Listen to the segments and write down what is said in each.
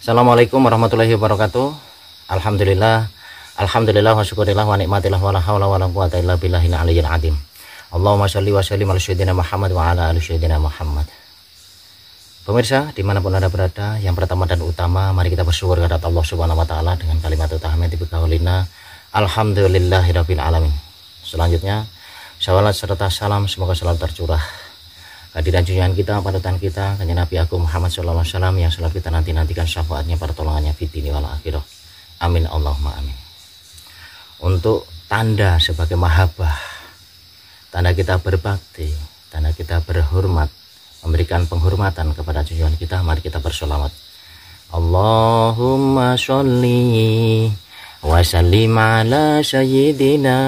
Assalamualaikum warahmatullahi wabarakatuh. Alhamdulillah, alhamdulillah wa syukurillah wa nikmatillah wa la haula wa la quwata illa billahil aliyyil azim. Allahumma shalli wa sallim ala sayyidina Muhammad wa ala ali sayyidina Muhammad. Pemirsa, dimanapun Anda berada, yang pertama dan utama, mari kita bersyukur kepada Allah Subhanahu wa taala dengan kalimat tahmid bi qaulina alhamdulillahirabbil alamin. Selanjutnya, salawat serta salam semoga selalu tercurah kehadiran junjungan kita, panutan kita, kanjeng Nabi Agung Muhammad sallallahu alaihi wasallam yang selalu kita nanti-nantikan syafaatnya, pertolongannya fid dunya wal akhirah. Amin Allahumma amin. Untuk tanda sebagai mahabbah, tanda kita berbakti, tanda kita berhormat, memberikan penghormatan kepada junjungan kita, mari kita bersolawat. Allahumma sholli wa sallim ala sayyidina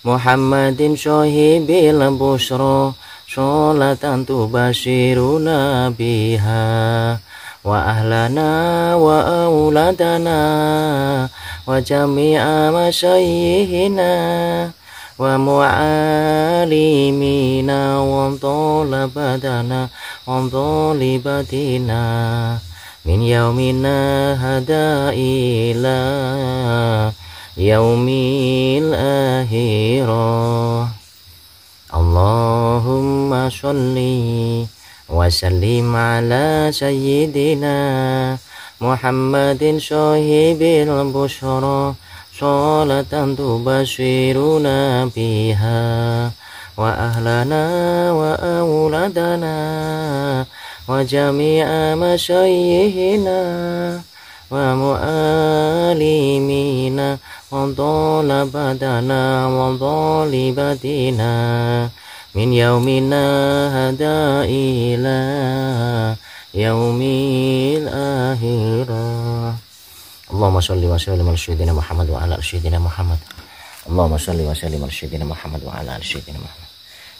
Muhammadin syahibil busra sholatan tubashiruna biha wa ahlana wa auladana wa jami'a masyayikhina wa mu'alimina wa talabatana wa talibatina min yaumina hada ila yaumil akhirah. Allahumma sholli wa sallim ala sayyidina Muhammadin syahibil busra sholatan tubashiruna biha wa ahlana wa auladana wa jami'a masyayikhina wa mu'alimina wa talabatana wa talibatina min yaumina hada ila yaumil akhirah. Allahumma sholli wa sallim ala sayyidina Muhammad wa ala ali sayyidina Muhammad. Allahumma sholli wa sallim ala sayyidina Muhammad wa ala ali sayyidina Muhammad.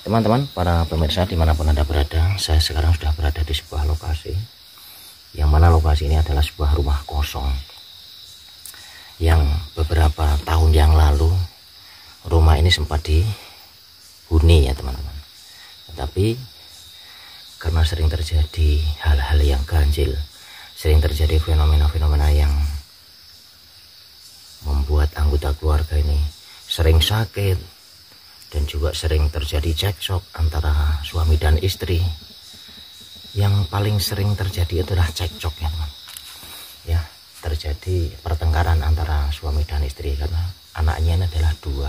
Teman-teman, para pemirsa dimanapun Anda berada, saya sekarang sudah berada di sebuah lokasi, yang mana lokasi ini adalah sebuah rumah kosong yang beberapa tahun yang lalu rumah ini sempat dihuni ya teman-teman. Tetapi karena sering terjadi hal-hal yang ganjil, sering terjadi fenomena-fenomena yang membuat anggota keluarga ini sering sakit, dan juga sering terjadi cekcok antara suami dan istri. Yang paling sering terjadi itulah cekcok ya teman. Ya, terjadi pertengkaran antara suami dan istri karena anaknya ini adalah dua.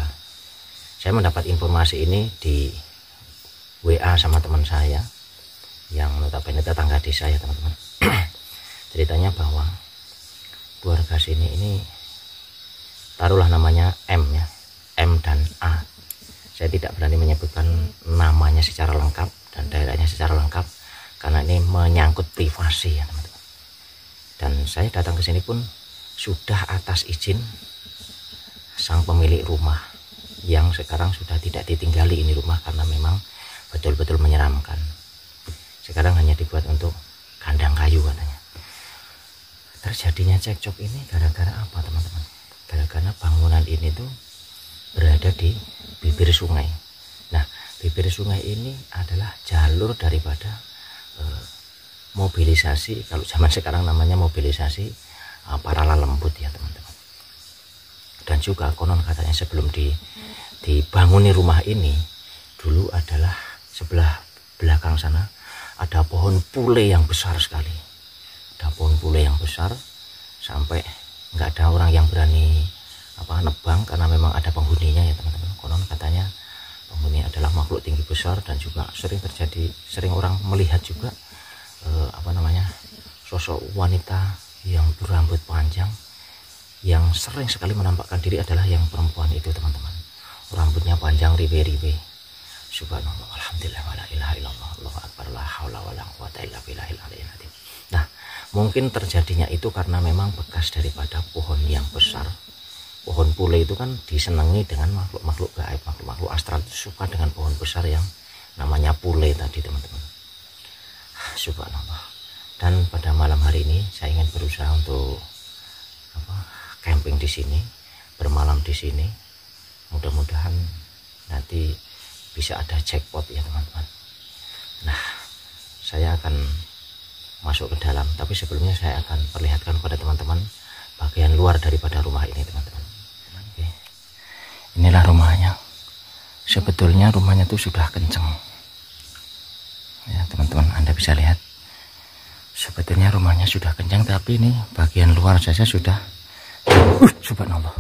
Saya mendapat informasi ini di WA sama teman saya yang notabene tetangga desa ya teman-teman. Ceritanya bahwa keluarga sini ini, taruhlah namanya M ya, M dan A. Saya tidak berani menyebutkan namanya secara lengkap dan daerahnya secara lengkap karena ini menyangkut privasi ya teman-teman. Dan saya datang ke sini pun sudah atas izin sang pemilik rumah yang sekarang sudah tidak ditinggali ini rumah karena memang betul-betul menyeramkan. Sekarang hanya dibuat untuk kandang kayu katanya. Terjadinya cekcok ini gara-gara apa teman-teman? Gara-gara bangunan ini tuh berada di bibir sungai. Nah, bibir sungai ini adalah jalur daripada mobilisasi, kalau zaman sekarang namanya mobilisasi para lembut ya teman-teman. Dan juga konon katanya sebelum dibangun rumah ini dulu adalah sebelah belakang sana ada pohon pule yang besar sekali. Ada pohon pule yang besar sampai nggak ada orang yang berani nebang karena memang ada penghuninya ya teman-teman. Konon katanya penghuni adalah makhluk tinggi besar dan juga sering orang melihat juga sosok wanita yang berambut panjang yang sering sekali menampakkan diri adalah yang perempuan itu teman-teman. Rambutnya panjang ribe-ribe. Subhanallah, alhamdulillah, wala ilaha illallah, Allahu akbar, la haula wala quwata illa billahil aliyyil azim. Nah, mungkin terjadinya itu karena memang bekas daripada pohon yang besar. Pohon pule itu kan disenangi dengan makhluk-makhluk gaib, makhluk-makhluk astral itu suka dengan pohon besar yang namanya pule tadi teman-teman. Subhanallah. Dan pada malam hari ini saya ingin berusaha untuk camping di sini, bermalam di sini. Mudah-mudahan nanti bisa ada jackpot ya teman-teman. Nah, saya akan masuk ke dalam. Tapi sebelumnya saya akan perlihatkan kepada teman-teman bagian luar daripada rumah ini, teman-teman. Oke. Inilah rumahnya. Sebetulnya rumahnya itu sudah kenceng ya teman-teman, Anda bisa lihat. Sebetulnya rumahnya sudah kencang, tapi ini bagian luar saja sudah subhanallah.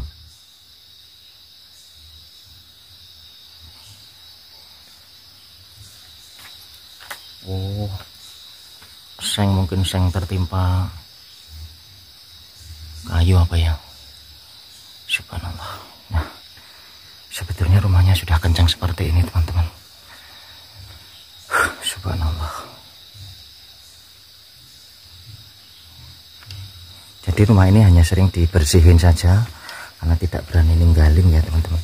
Oh, mungkin seng tertimpa kayu apa ya, subhanallah. Nah, sebetulnya rumahnya sudah kencang seperti ini teman-teman, subhanallah. Jadi rumah ini hanya sering dibersihin saja karena tidak berani ninggalin ya teman-teman.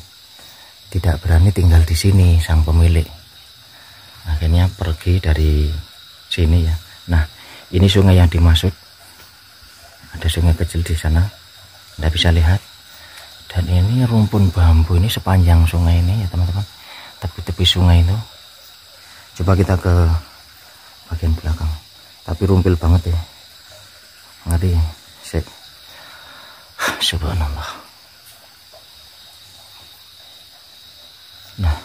Tidak berani tinggal di sini sang pemilik. Akhirnya pergi dari sini ya. Nah, ini sungai yang dimaksud. Ada sungai kecil di sana. Anda bisa lihat. Dan ini rumpun bambu ini sepanjang sungai ini ya teman-teman. Tepi-tepi sungai itu. Coba kita ke bagian belakang. Tapi rumpil banget ya. Ngeri. Subhanallah. Nah,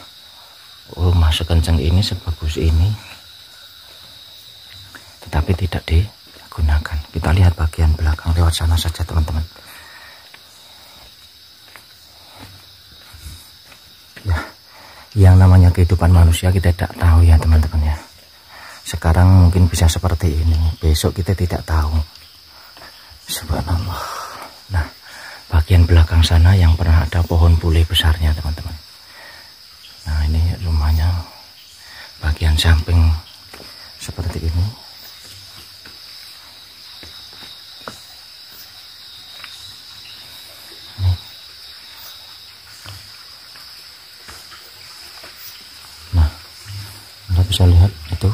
rumah sekencang ini, sebagus ini, tetapi tidak digunakan. Kita lihat bagian belakang lewat sana saja teman-teman. Ya, yang namanya kehidupan manusia kita tidak tahu ya teman-teman ya. Sekarang mungkin bisa seperti ini, besok kita tidak tahu. Subhanallah. Nah, bagian belakang sana yang pernah ada pohon bule besarnya teman-teman. Nah, ini rumahnya bagian samping seperti ini. Nah, Anda bisa lihat itu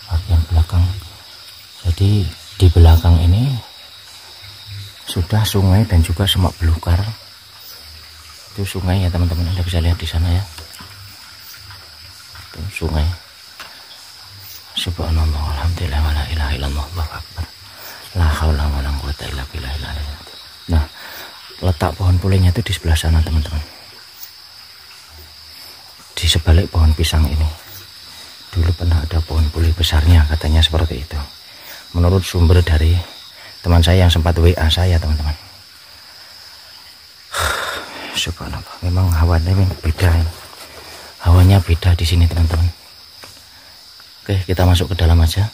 bagian belakang. Jadi di belakang ini sudah sungai dan juga semak belukar. Itu sungai ya teman-teman, Anda bisa lihat di sana ya. Itu sungai. Subhanallah, alhamdulillah, wala ilaha illallah, Allahu akbar. La haula wala quwata illa billah. Nah, letak pohon pulenya itu di sebelah sana teman-teman. Di sebalik pohon pisang ini. Dulu pernah ada pohon pule besarnya, katanya seperti itu. Menurut sumber dari teman saya yang sempat WA saya teman-teman. Subhanallah, memang hawanya beda ini. Hawanya beda di sini teman-teman. Oke, kita masuk ke dalam aja.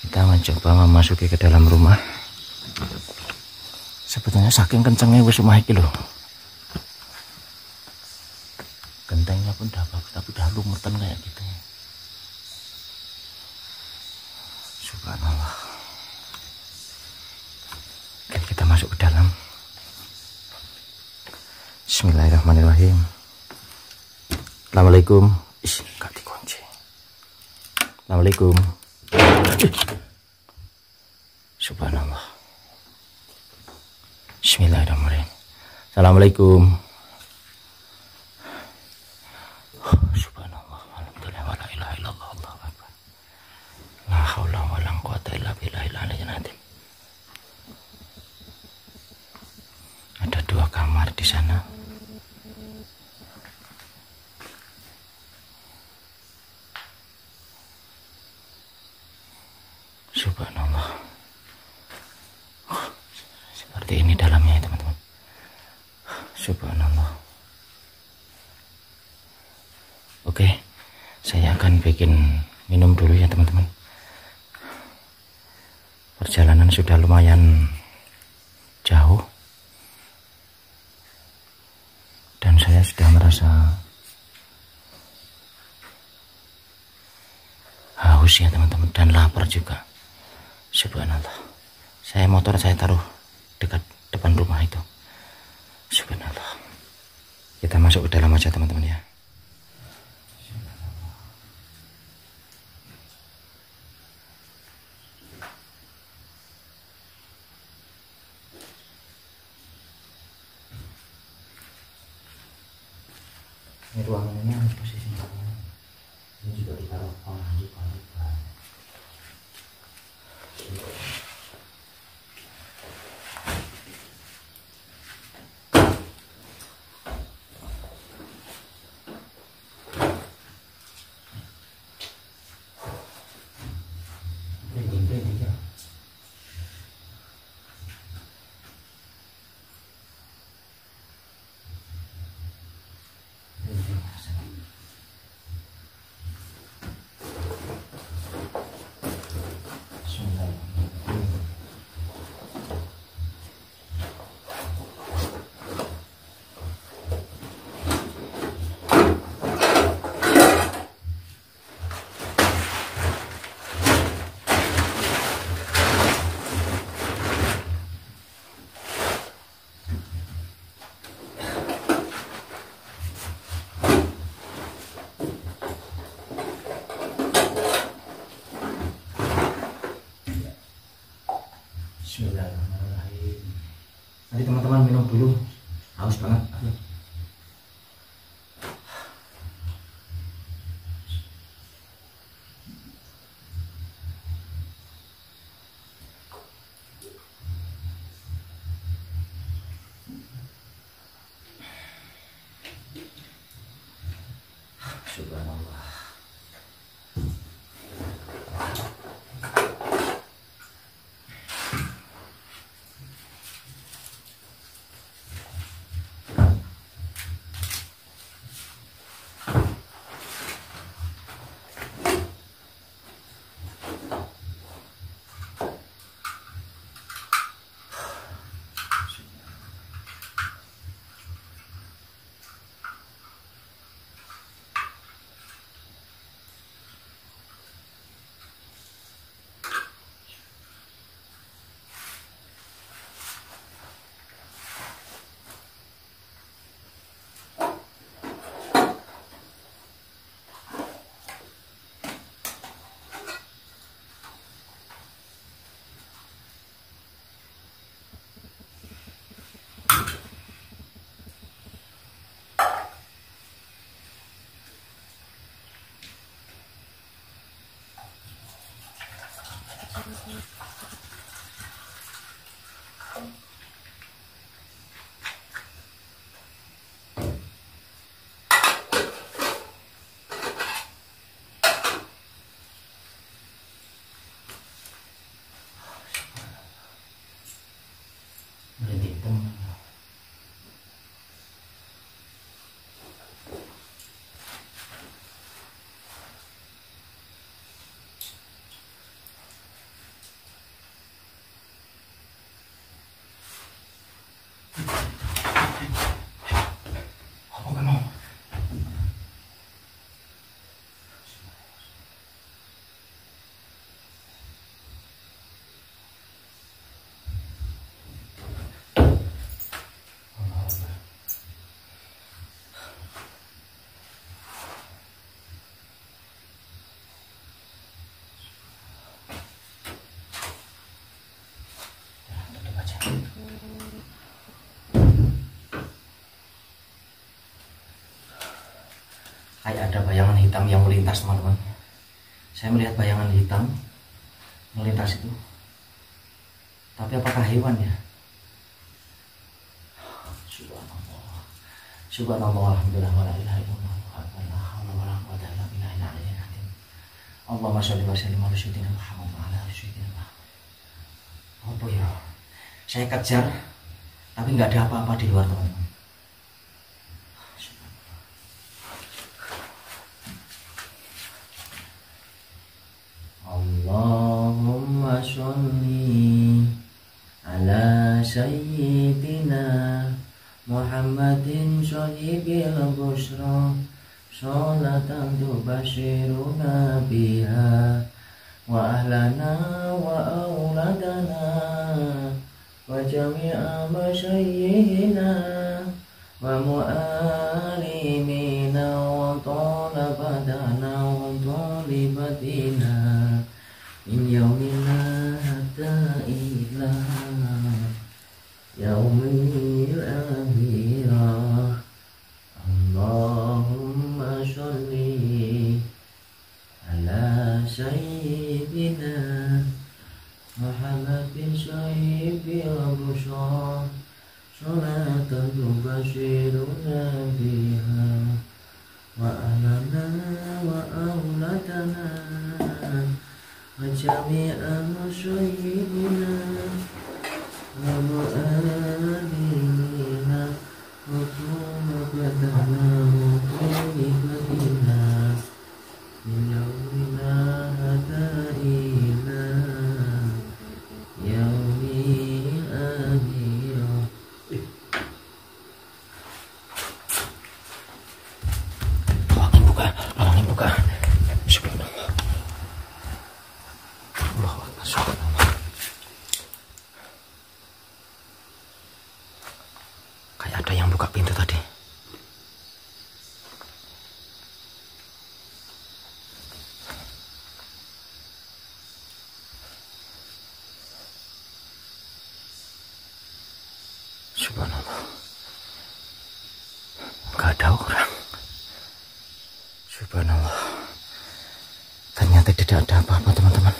Kita mencoba memasuki ke dalam rumah. Sebetulnya saking kencengnya wis rumah iki lho. Gentengnya pun udah bagus, tapi udah lumutan kayak gitu. Subhanallah. Oke, kita masuk ke dalam. Bismillahirrahmanirrahim. Assalamualaikum. Gak dikunci. Assalamualaikum. Subhanallah. Bismillahirrahmanirrahim. Assalamualaikum. Subhanallah. Alhamdulillah. Wa la ilaha illallah. Allahu akbar. La haula wa la quwata illa billahil aliyyil azim. Ada 2 kamar di sana. Subhanallah. Seperti ini dalamnya ya teman-teman. Subhanallah. Oke, saya akan bikin minum dulu ya teman-teman. Perjalanan sudah lumayan jauh. Dan saya sudah merasa haus ya teman-teman, dan lapar juga. Subhanallah. Motor saya taruh dekat depan rumah itu. Subhanallah. Kita masuk ke dalam aja teman-teman ya. Ini ruangannya posisinya. Ini juga ditaruh orang juga. teman-teman minum dulu, haus banget. Subhanallah. Kayak ada bayangan hitam yang melintas, teman-teman. Saya melihat bayangan hitam melintas itu. Tapi apakah hewan ya? Subhanallah. Subhanallah, alhamdulillah, wa la ilaha illallah, la haula wa la quwwata illa billahil aliyyil azim. Allahumma shalli wa sallim ala sayyidina Muhammad wa ala ali sayyidina Muhammad. Apa ya? Saya kejar, tapi nggak ada apa-apa di luar, teman-teman. Allahumma sholli ala sayyidina Muhammadin sahibil busra sholatan tubashiruna biha wa ahlana wa auladana wa jami'a masyayyihina wa mu'alimina wa talabatana wa talibatina min yaumina hatta ila yaumil akhirah. Allahumma sholli ala sayyidina Muhammad bin sahibil busra sholatan tubashiruna biha wa ahlana wa auladana wa jami'a masyayikhina wa mu'alimina wa tumabatana wa tulibatina min yawmina hada ila yaumil akhirah. Lawangin buka. Subhanallah. Allahu Akbar. Subhanallah. Kayak ada yang buka pintu tadi. Subhanallah. Gak ada orang. Subhanallah. Ternyata tidak ada apa-apa teman-teman.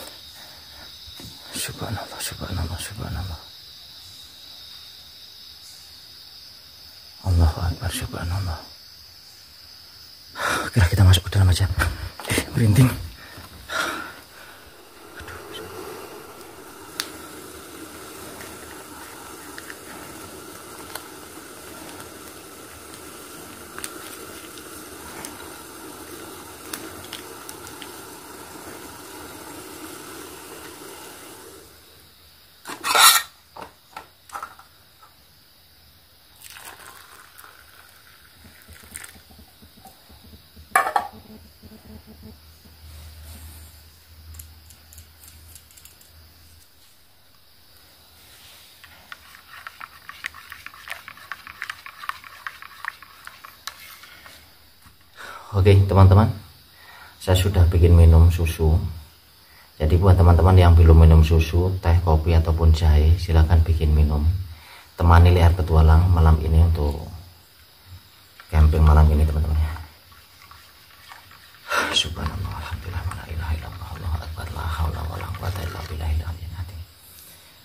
Subhanallah, subhanallah, subhanallah. Allahu Akbar, subhanallah. Kira kita masuk ke dalam aja. Merinding. Oke teman-teman, saya sudah bikin minum susu. Jadi buat teman-teman yang belum minum susu, teh, kopi ataupun jahe, silahkan bikin minum. Temani Liar Petualang malam ini untuk camping malam ini teman-teman ya. Subhanallah, alhamdulillah, la ilaha illallah, Allahu akbar, la haula wala quwata illa billahil aliyyil azim.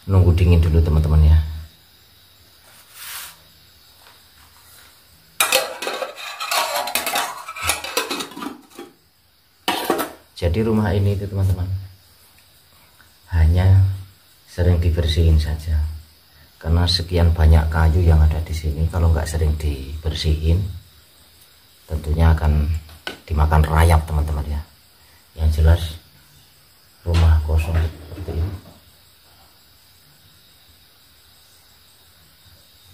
Nunggu dingin dulu teman-teman ya. Jadi rumah ini itu teman-teman hanya sering dibersihin saja, karena sekian banyak kayu yang ada di sini. Kalau nggak sering dibersihin, tentunya akan dimakan rayap teman-teman ya. Yang jelas rumah kosong seperti ini.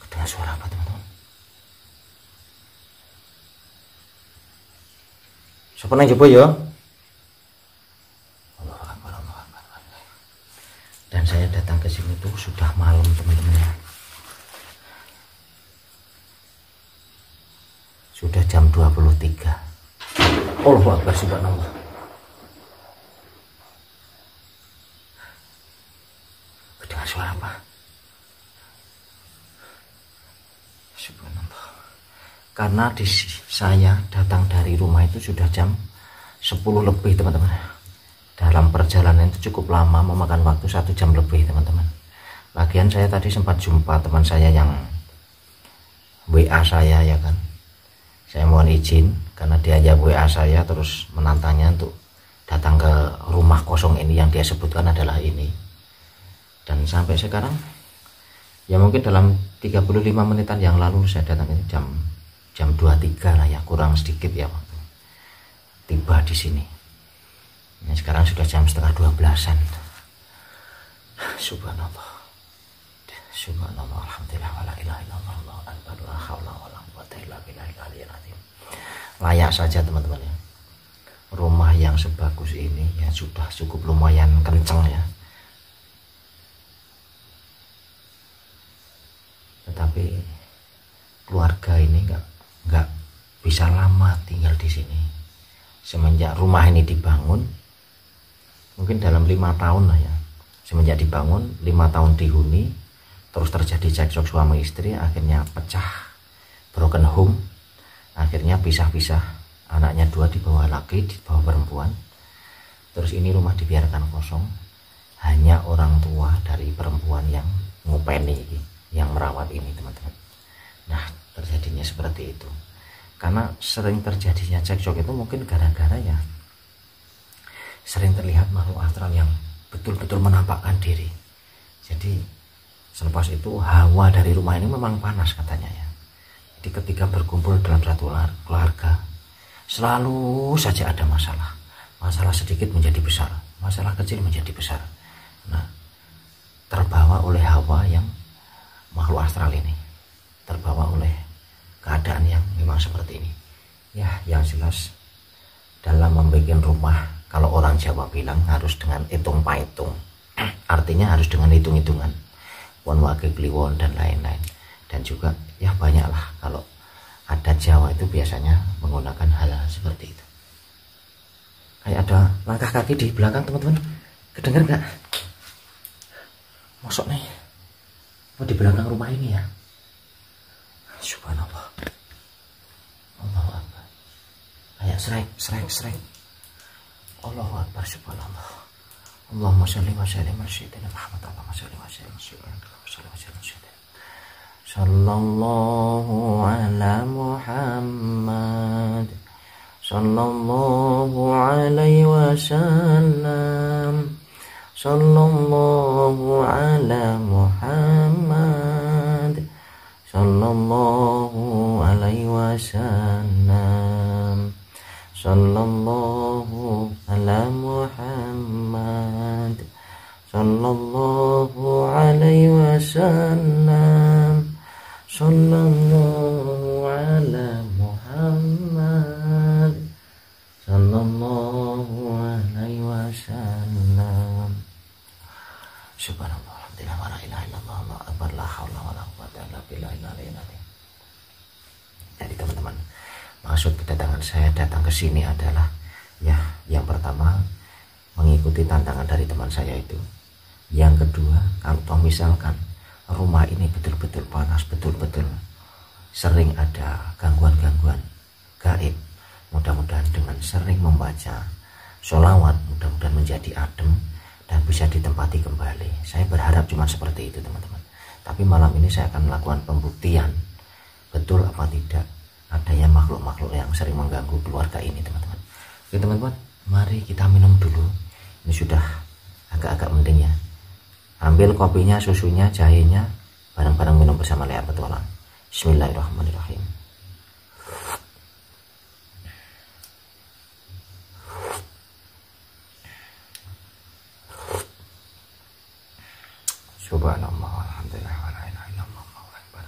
Kedengar suara apa teman-teman? Siapa yang coba ya? Dan saya datang ke sini tuh sudah malam teman-teman ya. Sudah jam 23. Allahu Akbar, subhanallah. Kedengar suara apa? Subhanallah. Karena saya datang dari rumah itu sudah jam 10 lebih teman-teman. Dalam perjalanan itu cukup lama, memakan waktu 1 jam lebih teman-teman. Lagian saya tadi sempat jumpa teman saya yang WA saya ya kan. Saya mohon izin karena dia aja WA saya terus menantangnya untuk datang ke rumah kosong ini yang dia sebutkan adalah ini. Dan sampai sekarang ya mungkin dalam 35 menitan yang lalu saya datang ini jam 23 lah ya, kurang sedikit ya waktu tiba di sini. Nah, sekarang sudah jam setengah 12-an. Subhanallah. Subhanallah, alhamdulillah, wala ilaha illallah, Allahu akbar, la haula wala quwata illa billahil aliyyil azim. Layak saja teman-teman ya. Rumah yang sebagus ini ya sudah cukup lumayan kenceng ya. Tetapi keluarga ini nggak bisa lama tinggal di sini. Semenjak rumah ini dibangun, mungkin dalam 5 tahun lah ya, semenjak dibangun 5 tahun dihuni, terus terjadi cekcok suami istri, akhirnya pecah, broken home, akhirnya pisah-pisah, anaknya 2 di bawah laki, di bawah perempuan. Terus ini rumah dibiarkan kosong, hanya orang tua dari perempuan yang ngupeni, yang merawat ini teman-teman. Nah terjadinya seperti itu, karena sering terjadinya cekcok itu mungkin gara-gara ya sering terlihat makhluk astral yang betul-betul menampakkan diri. Jadi selepas itu hawa dari rumah ini memang panas katanya ya. Jadi ketika berkumpul dalam satu keluarga selalu saja ada masalah. Masalah sedikit menjadi besar, masalah kecil menjadi besar. Nah terbawa oleh hawa yang makhluk astral ini, terbawa oleh keadaan yang memang seperti ini ya. Yang jelas dalam membuat rumah, kalau orang Jawa bilang harus dengan hitung paitung, artinya harus dengan hitung-hitungan, won wage kliwon dan lain-lain. Dan juga ya banyaklah kalau ada Jawa itu biasanya menggunakan hal-hal seperti itu. Kayak ada langkah kaki di belakang teman-teman, kedengar nggak? Mosok nih, oh di belakang rumah ini ya. Subhanallah. Allahu Akbar. Kayak srek. Allahu Akbar. Subhanallah. Allahumma sholli wa sallim ala sayyidina Muhammad. Allahumma sholli wa sallim ala sayyidina sallallahu ala Muhammad. Sallallahu alaihi wasallam. Sallallahu ala Muhammad. Sallallahu alaihi wasallam. Sallallahu ala Muhammad. Sallallahu alaihi wasallam. Sallallahu ala Muhammad. Sallallahu alaihi wasallam. Subhanallah, alhamdulillah, wa la ilaha illallah, Allahu akbar, la haula wa la quwwata illa billahi al-aliyyil azim. Jadi teman-teman, maksud kedatangan saya datang ke sini adalah ya, yang pertama mengikuti tantangan dari teman saya itu. Yang kedua, kalau toh misalkan rumah ini betul-betul panas, betul-betul sering ada gangguan-gangguan gaib, mudah-mudahan dengan sering membaca sholawat, mudah-mudahan menjadi adem dan bisa ditempati kembali. Saya berharap cuma seperti itu teman-teman. Tapi malam ini saya akan melakukan pembuktian betul apa tidak adanya makhluk-makhluk yang sering mengganggu keluarga ini teman-teman. Oke teman-teman, mari kita minum dulu. Ini sudah agak-agak mending ya. Ambil kopinya, susunya, jahenya, bareng-bareng minum bersama layar petualang. Bismillahirrahmanirrahim. Subhanallah, alhamdulillah, wa la ilaha illallah, Allahu akbar.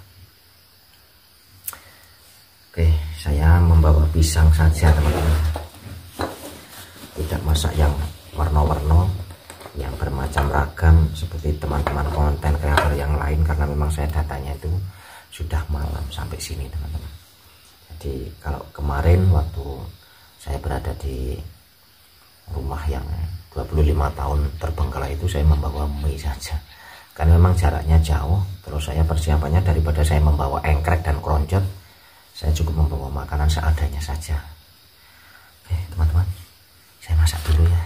Oke, saya membawa pisang saja teman-teman. Tidak masak yang warna-warna, yang bermacam ragam seperti teman-teman konten kreator yang lain, karena memang saya datanya itu sudah malam sampai sini teman-teman. Jadi kalau kemarin waktu saya berada di rumah yang 25 tahun terbengkalai itu, saya membawa mie saja. Karena memang jaraknya jauh, terus saya persiapannya daripada saya membawa engkrek dan keroncot, saya cukup membawa makanan seadanya saja. Oke teman-teman, saya masak dulu ya.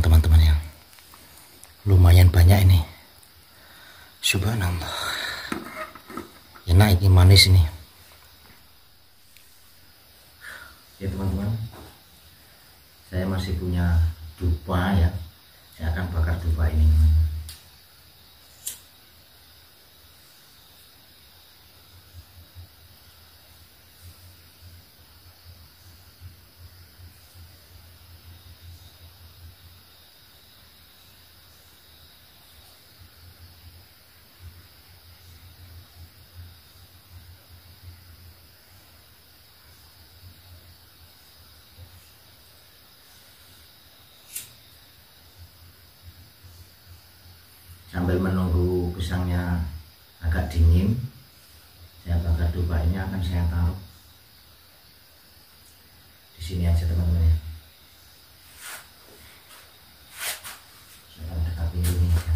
Teman-teman yang lumayan banyak ini. Subhanallah, enak ini, manis ini ya teman-teman. Saya masih punya dupa ya, saya akan bakar dupa ini. Sambil menunggu pisangnya agak dingin, saya bakar dupa ini akan saya taruh di sini aja teman-teman ya. Saya akan dekati ini aja.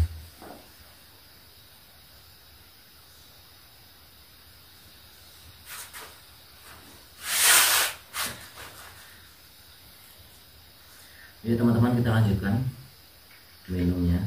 Jadi teman-teman, kita lanjutkan minumnya.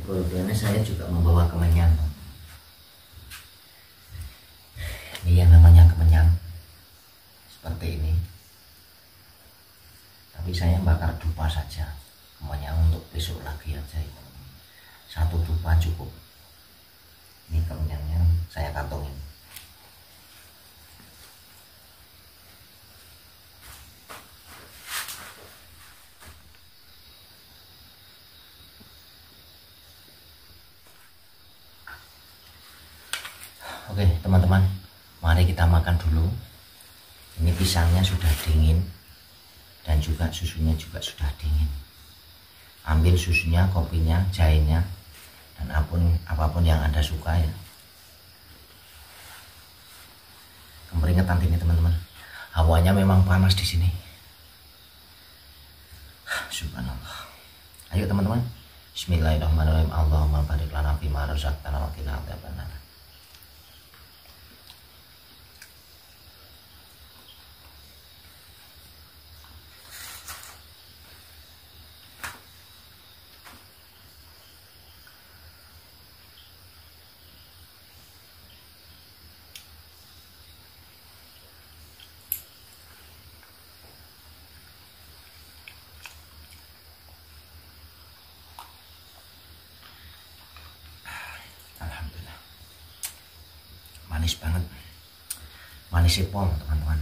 kemudian saya juga membawa kemenyan. Ini yang namanya kemenyan seperti ini, tapi saya bakar dupa saja kemenyan untuk besok lagi aja itu. Satu dupa cukup. Ini kemenyannya saya kantongin. Oke teman-teman, mari kita makan dulu. Ini pisangnya sudah dingin dan juga susunya juga sudah dingin. Ambil susunya, kopinya, jahenya, dan apapun yang Anda suka ya. Keringetan ini teman-teman. Hawanya memang panas di sini. Subhanallah. Ayo teman-teman. Bismillahirrahmanirrahim. Allahumma barik lana fima razaqtana wa qina adzabannar. Manis banget, manis pol teman-teman.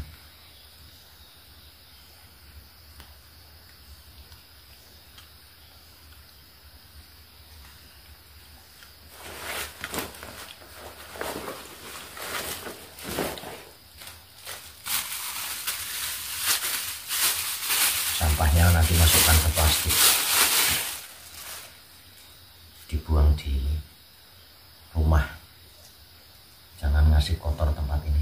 Sampahnya nanti masukkan ke plastik, dibuang di rumah. Jangan ngasih kotor tempat ini.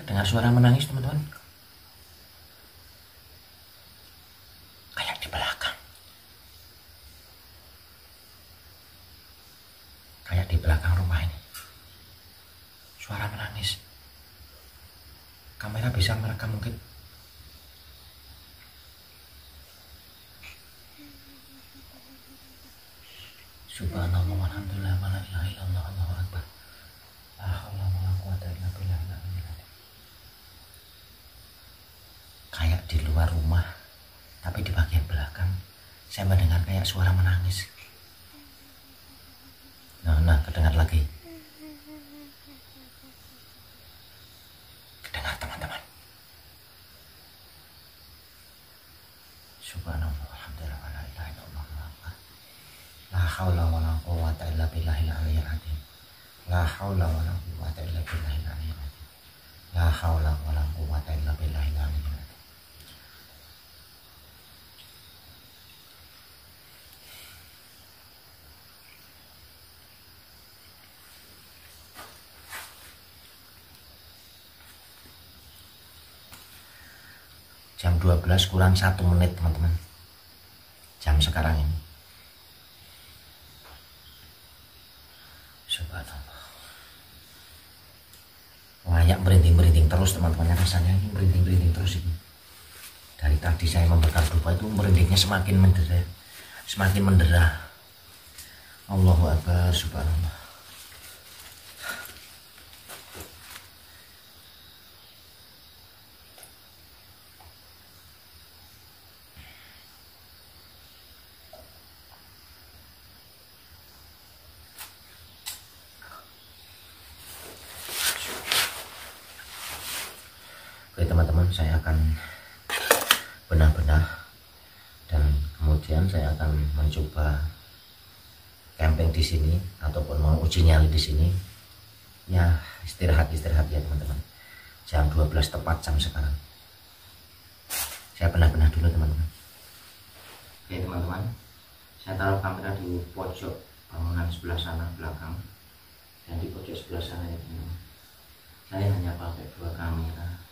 Dengar suara menangis teman-teman, kayak di belakang, kayak di belakang rumah ini suara menangis. Kamera bisa merekam mungkin. Subhanallah walhamdulillah wala ilaha illallah Allahu akbar. La haula wala quwata illa billah. Kayak di luar rumah, tapi di bagian belakang saya mendengar kayak suara menangis. Nah, kedengar lagi. Kedengar teman-teman. Subhanallah walhamdulillah wala ilaha illallah Allahu akbar. La haula wala quwata illa billahil aliyyil azim. La haula wala quwata illa billahil aliyyil azim. La haula wala quwata illa billahil aliyyil azim. Jam 12 kurang 1 menit teman-teman. Jam sekarang ini. Subhanallah. Layak merinding-merinding terus teman-teman. Rasanya ini merinding-merinding terus ini. Dari tadi saya membakar dupa itu merindingnya semakin mendera. Semakin mendera. Allahu Akbar, subhanallah. Oke teman-teman, saya akan benah-benah, dan kemudian saya akan mencoba camping di sini ataupun mau uji nyali di sini. Ya, istirahat ya teman-teman. Jam 12 tepat jam sekarang. Saya benah-benah dulu teman-teman. Oke teman-teman, saya taruh kamera di pojok bangunan sebelah sana belakang, dan di pojok sebelah sana ya teman-teman. Saya hanya pakai 2 kamera.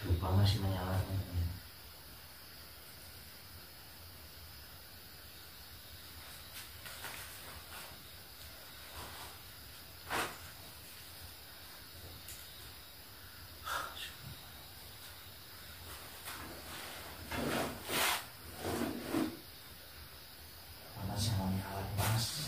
Lupa masih menyala teman-teman. Panasnya mau nyala panas.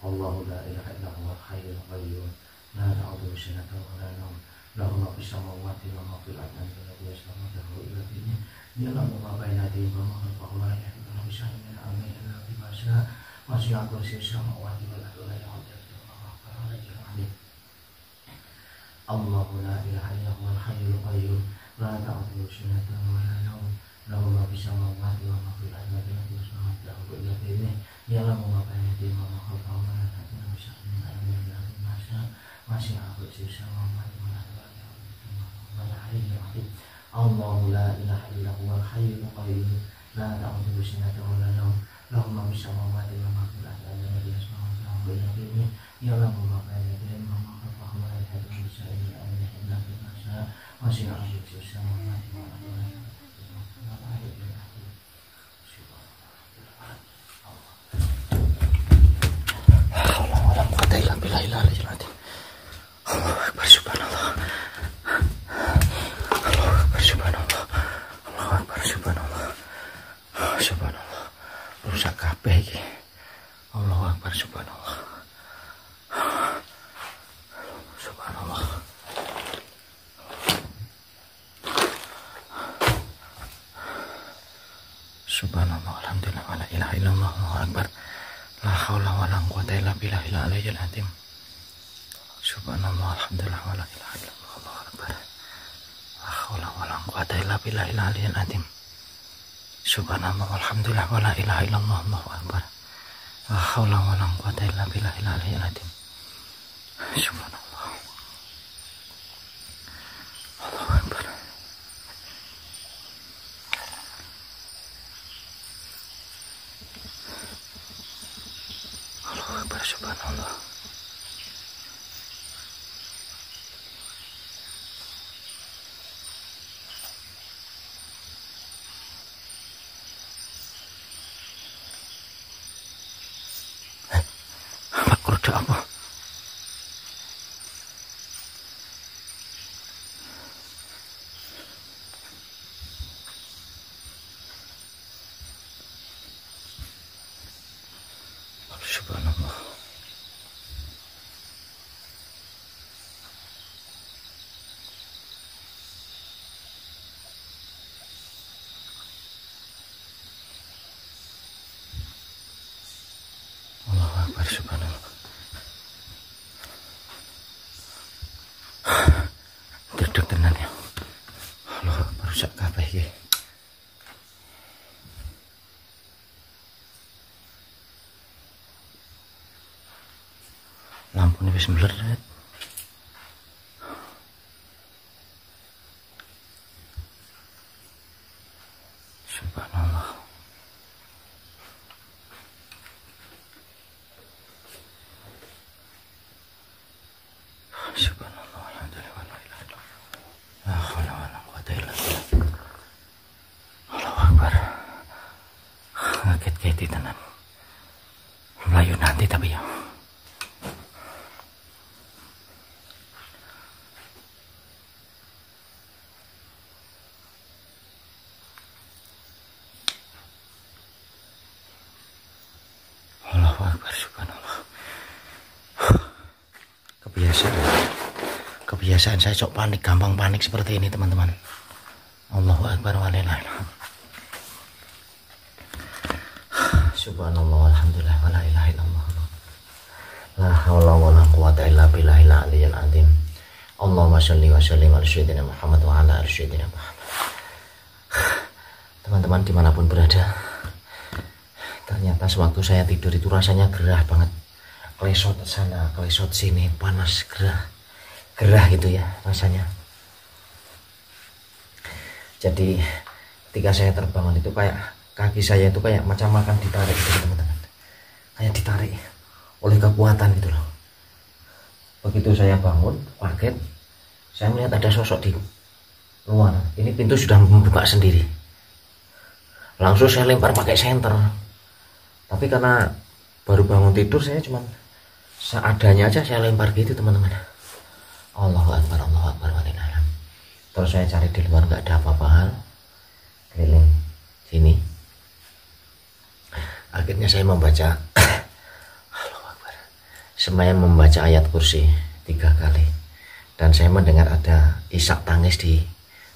Allahu la ilaha illa huwa hayyul qayyum la ta'khudhuhu sinatun wa la nawm lahu ma fis samawati wa ma fil ardi alladhi yasma'u ila dini ya'lamu ma bayna aydihim wa ma khalfahum la yahduna bi shay'in min amrihi illa bima sha'a wasi'a kursiyuhu samawati wal ardi wa la yahuduhu hifdhuhuma. Allahu la ilaha illa huwa hayyul qayyum la ta'khudhuhu sinatun wa la nawm lahu ma fis samawati wa ma fil ardi alladhi yasma'u ila dini ya'lamu ma bayna aydihim wa ma khalfahum la yahduna bi shay'in min amrihi illa bima sha'a wasi'a kursiyuhu samawati Rusak kabeh iki. Allahu Akbar, subhanallah. Subhanallah. Subhanallah, alhamdulillah, wa la ilaha illallah, Allahu Akbar. La haula wa la quwata illa billahil aliyyil azim. Subhanallah, alhamdulillah, wa la ilaha illallah, Allahu Akbar. La haula wa la quwata illa billahil aliyyil azim. Subhanallah, alhamdulillah, wa la ilaha illallah, Allahu Akbar. La haula wa la quwata illa billahil aliyyil azim. Subhanallah. Allahu Akbar. Allahu Akbar, subhanallah. Produk apa? Subhanallah. Allahu Akbar, subhanallah. Duduk tenan ya. Allahu Akbar, rusak kabeh iki. Lampune wis mleret. Subhanallah. Subhanallah, alhamdulillah, wa la ilaha illallah. La haula wa la quwata illa billah. Allahu Akbar. Ngaget-ngeti tenan. Melayu nanti tapi ya. Allahu Akbar, subhanallah. Kebiasaan saya sok panik, gampang panik seperti ini teman-teman. Allahu Akbar, walillahil hamd. Subhanallah, alhamdulillah, wa la ilaha illallah. La haula wa la quwata illa billahil aliyyil azim. Allahumma shalli wa sallim ala sayyidina Muhammad wa ala ali sayyidina Muhammad. Teman-teman dimanapun berada, ternyata sewaktu saya tidur itu rasanya gerah banget. Klesot sana, klesot sini, panas, gerah gitu ya rasanya. Jadi ketika saya terbangun itu kayak kaki saya itu kayak macam makan ditarik gitu teman-teman. Kayak ditarik oleh kekuatan gitu loh. Begitu saya bangun, kaget, saya melihat ada sosok di luar. Ini pintu sudah membuka sendiri. Langsung saya lempar pakai senter. Tapi karena baru bangun tidur, saya cuman seadanya aja saya lempar gitu teman-teman. Allahu Akbar, Allahu Akbar, walillahil hamd. Terus saya cari di luar, nggak ada apa-apa, keliling sini. Akhirnya saya membaca Allahu Akbar, sembahyang membaca ayat kursi 3 kali. Dan saya mendengar ada isak tangis di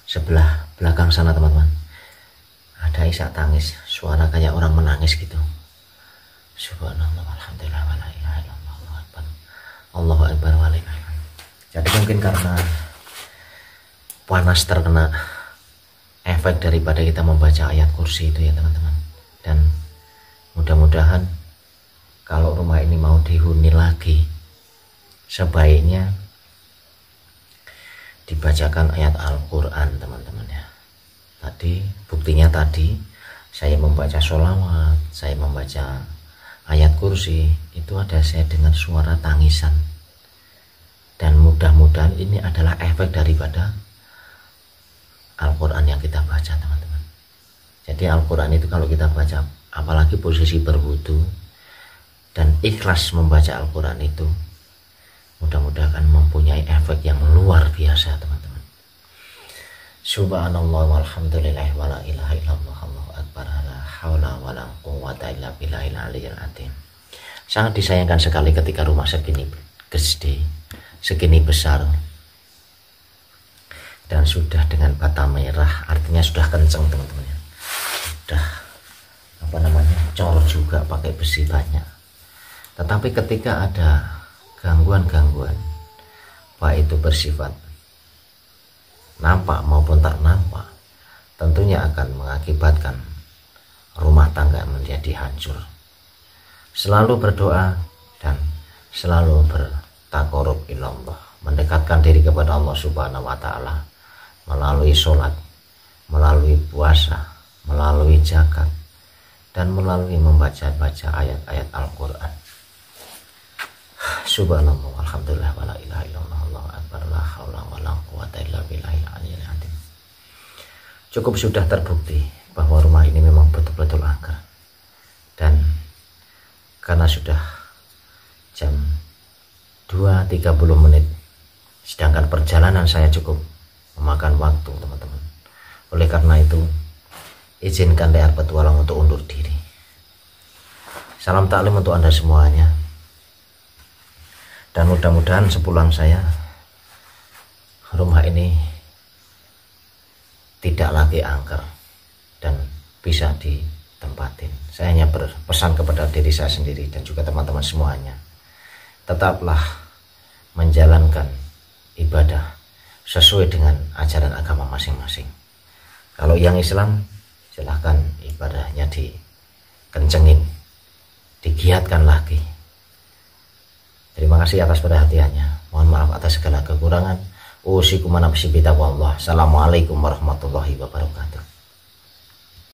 sebelah belakang sana teman-teman. Ada isak tangis, suara kayak orang menangis gitu. Subhanallah, alhamdulillah, wa la ilaha illallah, Allahu Akbar. Allahu Akbar, walillahil hamd. Jadi mungkin karena panas terkena efek daripada kita membaca ayat kursi itu ya teman-teman. Dan mudah-mudahan kalau rumah ini mau dihuni lagi, sebaiknya dibacakan ayat Al-Quran teman-teman ya. Tadi buktinya tadi saya membaca sholawat, saya membaca ayat kursi, itu ada saya dengar suara tangisan. Dan mudah-mudahan ini adalah efek daripada Al-Quran yang kita baca, teman-teman. Jadi Al-Quran itu kalau kita baca, apalagi posisi berwudu dan ikhlas membaca Al-Quran itu, mudah-mudahan mempunyai efek yang luar biasa, teman-teman. Subhanallah walhamdulillah wala ilaha illallah Allahu akbar la haula wala quwwata illa billahil aliyyil azim. Sangat disayangkan sekali ketika rumah segini gede, segini besar, dan sudah dengan bata merah, artinya sudah kenceng, teman-teman. Sudah cor juga pakai besi banyak. Tetapi ketika ada gangguan-gangguan, baik itu bersifat nampak maupun tak nampak, tentunya akan mengakibatkan rumah tangga menjadi hancur. Selalu berdoa dan selalu bertaqarrub ilallah, mendekatkan diri kepada Allah Subhanahu wa taala melalui sholat, melalui puasa, melalui zakat, dan melalui membaca-baca ayat-ayat Al-Quran. Subhanallah walhamdulillah wala ilaha illallah Allahu akbar la haula wala quwwata illa billahil aliyyil azim. Cukup sudah terbukti bahwa rumah ini memang betul-betul angker. Dan karena sudah jam 2.30 menit, sedangkan perjalanan saya cukup memakan waktu, teman-teman. Oleh karena itu, izinkan DR Petualang untuk undur diri. Salam taklim untuk Anda semuanya. Dan mudah-mudahan sepulang saya, rumah ini tidak lagi angker dan bisa ditempatin. Saya hanya berpesan kepada diri saya sendiri dan juga teman-teman semuanya, tetaplah menjalankan ibadah sesuai dengan ajaran agama masing-masing. Kalau yang Islam, silahkan ibadahnya dikencengin, digiatkan lagi. Terima kasih atas perhatiannya. Mohon maaf atas segala kekurangan. Usikum wa nafsi bitaqwallah. Assalamualaikum warahmatullahi wabarakatuh.